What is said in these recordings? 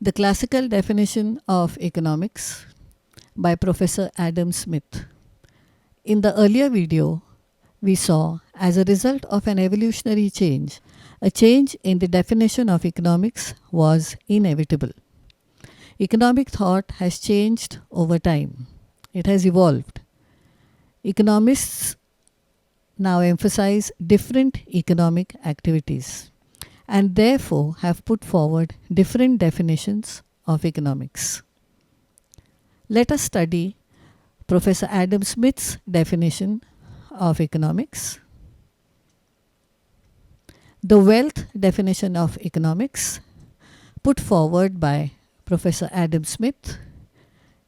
The Classical Definition of Economics by Professor Adam Smith. In the earlier video, we saw, as a result of an evolutionary change, a change in the definition of economics was inevitable. Economic thought has changed over time. It has evolved. Economists now emphasize different economic activities and therefore have put forward different definitions of economics. Let us study Professor Adam Smith's definition of economics. The wealth definition of economics, put forward by Professor Adam Smith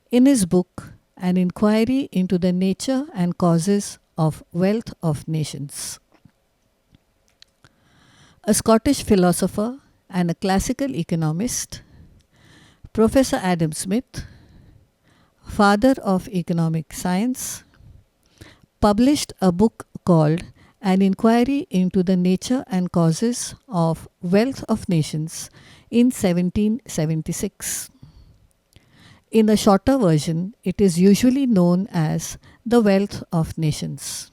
in his book An Inquiry into the Nature and Causes of Wealth of Nations. A Scottish philosopher and a classical economist, Professor Adam Smith, father of economic science, published a book called An Inquiry into the Nature and Causes of Wealth of Nations in 1776. In the shorter version, it is usually known as The Wealth of Nations.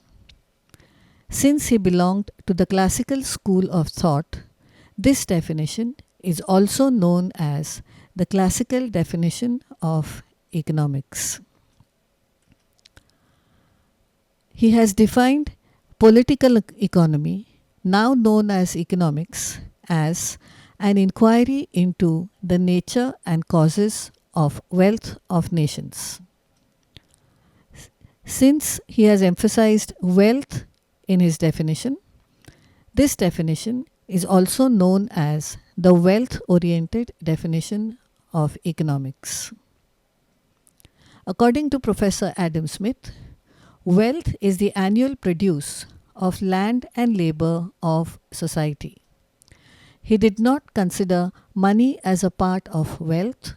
Since he belonged to the classical school of thought, this definition is also known as the classical definition of economics. He has defined political economy, now known as economics, as an inquiry into the nature and causes of wealth of nations. Since he has emphasized wealth in his definition, this definition is also known as the wealth-oriented definition of economics. According to Professor Adam Smith, wealth is the annual produce of land and labor of society. He did not consider money as a part of wealth.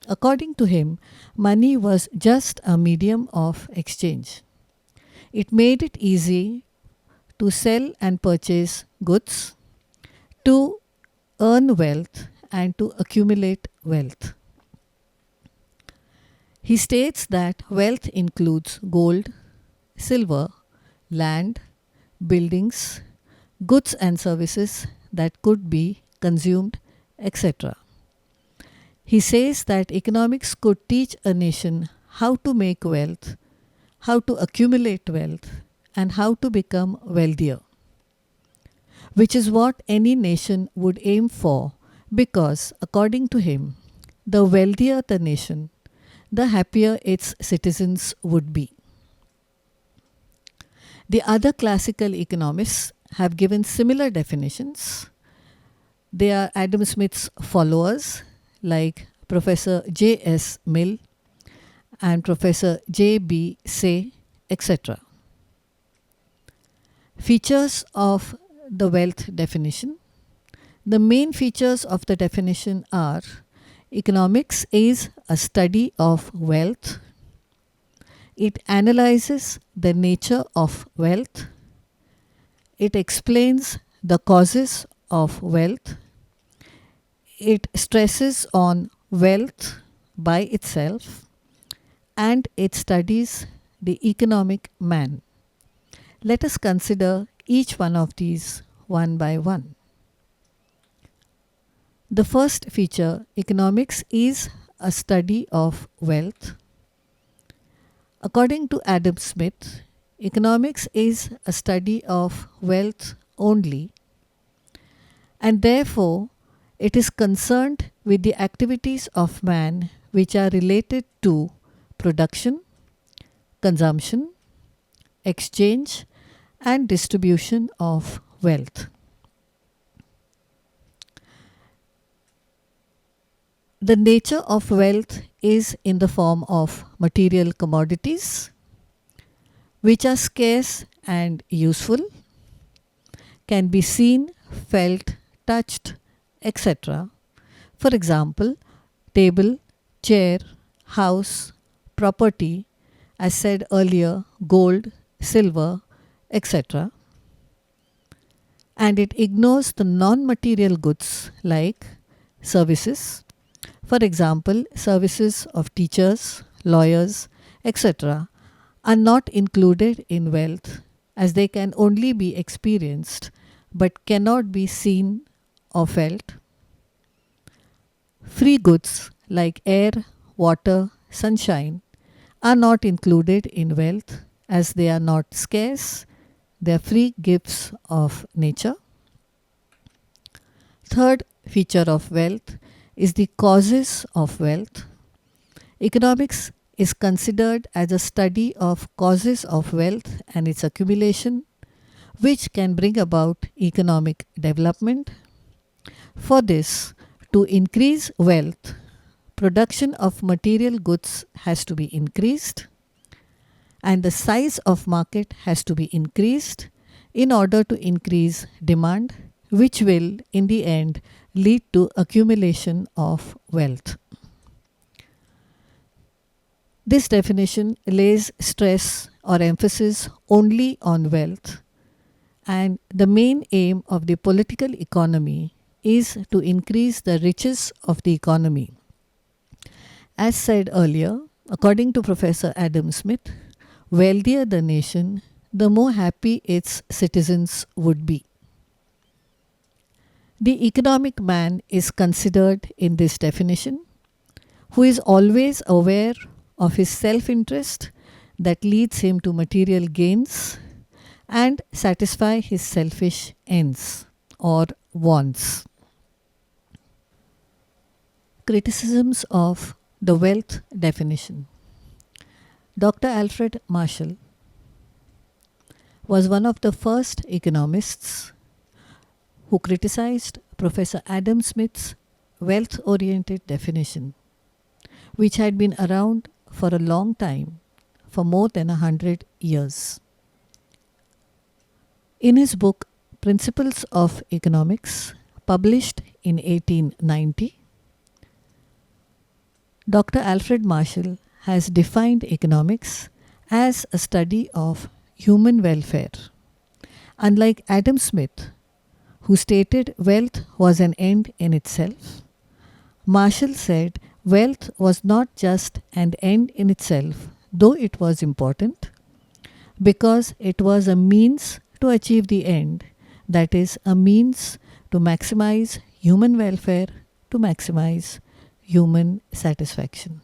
According to him, money was just a medium of exchange. It made it easy to sell and purchase goods, to earn wealth, and to accumulate wealth. He states that wealth includes gold, silver, land, buildings, goods and services that could be consumed, etc. He says that economics could teach a nation how to make wealth, how to accumulate wealth, and how to become wealthier, which is what any nation would aim for because, according to him, the wealthier the nation, the happier its citizens would be. The other classical economists have given similar definitions. They are Adam Smith's followers like Professor J.S. Mill and Professor J.B. Say, etc. Features of the wealth definition. The main features of the definition are: economics is a study of wealth. It analyzes the nature of wealth. It explains the causes of wealth. It stresses on wealth by itself, and it studies the economic man. Let us consider each one of these one by one. The first feature, economics is a study of wealth. According to Adam Smith, economics is a study of wealth only, and therefore it is concerned with the activities of man which are related to production, consumption, exchange, and distribution of wealth. The nature of wealth is in the form of material commodities, which are scarce and useful, can be seen, felt, touched, etc. For example, table, chair, house, property, as said earlier, gold, silver, etc. And it ignores the non-material goods like services, For example, services of teachers, lawyers, etc., are not included in wealth as they can only be experienced but cannot be seen or felt. Free goods like air, water, sunshine are not included in wealth as they are not scarce, they are free gifts of nature. Third feature of wealth is the causes of wealth. Economics is considered as a study of causes of wealth and its accumulation, which can bring about economic development. For this, to increase wealth, production of material goods has to be increased and the size of market has to be increased in order to increase demand, which will in the end lead to accumulation of wealth. This definition lays stress or emphasis only on wealth, and the main aim of the political economy is to increase the riches of the economy. As said earlier, according to Professor Adam Smith, wealthier the nation, the more happy its citizens would be. The economic man is considered in this definition, who is always aware of his self-interest that leads him to material gains and satisfy his selfish ends or wants. Criticisms of the wealth definition. Dr. Alfred Marshall was one of the first economists who criticized Professor Adam Smith's wealth-oriented definition, which had been around for a long time, for more than 100 years. In his book, Principles of Economics, published in 1890, Dr. Alfred Marshall has defined economics as a study of human welfare. Unlike Adam Smith, who stated wealth was an end in itself, Marshall said wealth was not just an end in itself, though it was important, because it was a means to achieve the end, that is, a means to maximize human welfare, to maximize human satisfaction.